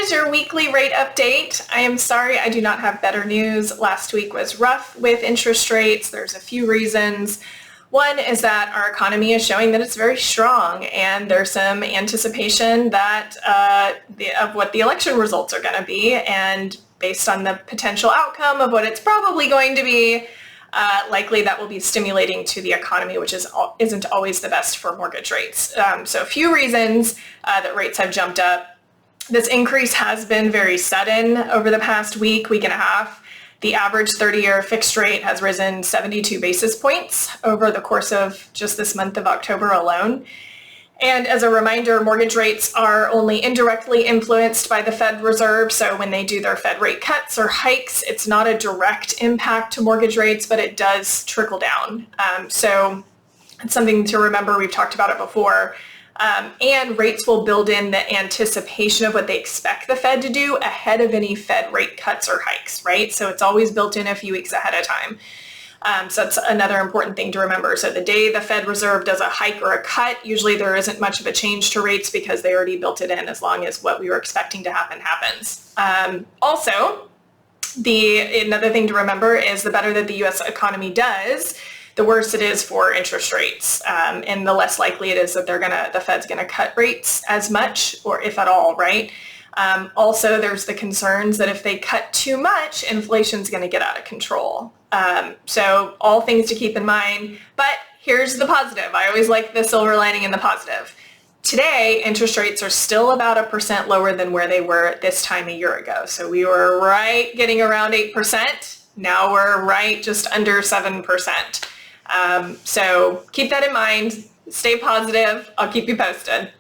is your weekly rate update. I am sorry I do not have better news. Last week was rough with interest rates. There's a few reasons. One is that our economy is showing that it's very strong, and there's some anticipation that of what the election results are going to be, and based on the potential outcome of what it's probably going to be, likely that will be stimulating to the economy, which isn't always the best for mortgage rates. So a few reasons that rates have jumped up. This increase has been very sudden over the past week and a half. The average 30-year fixed rate has risen 72 basis points over the course of just this month of October alone. And as a reminder, mortgage rates are only indirectly influenced by the Fed Reserve. So when they do their Fed rate cuts or hikes, it's not a direct impact to mortgage rates, but it does trickle down. So it's something to remember. We've talked about it before. And rates will build in the anticipation of what they expect the Fed to do ahead of any Fed rate cuts or hikes, right? So it's always built in a few weeks ahead of time. So that's another important thing to remember. So the day the Fed Reserve does a hike or a cut, usually there isn't much of a change to rates because they already built it in, as long as what we were expecting to happen happens. Also, another thing to remember is the better that the U.S. economy does, the worse it is for interest rates, and the less likely it is that the Fed's gonna cut rates as much, or if at all, right? Also, there's the concerns that if they cut too much, inflation's gonna get out of control. So all things to keep in mind, but here's the positive. I always like the silver lining and the positive. Today, interest rates are still about 1% lower than where they were at this time a year ago. So we were right getting around 8%. Now we're right just under 7%. So keep that in mind. Stay positive. I'll keep you posted.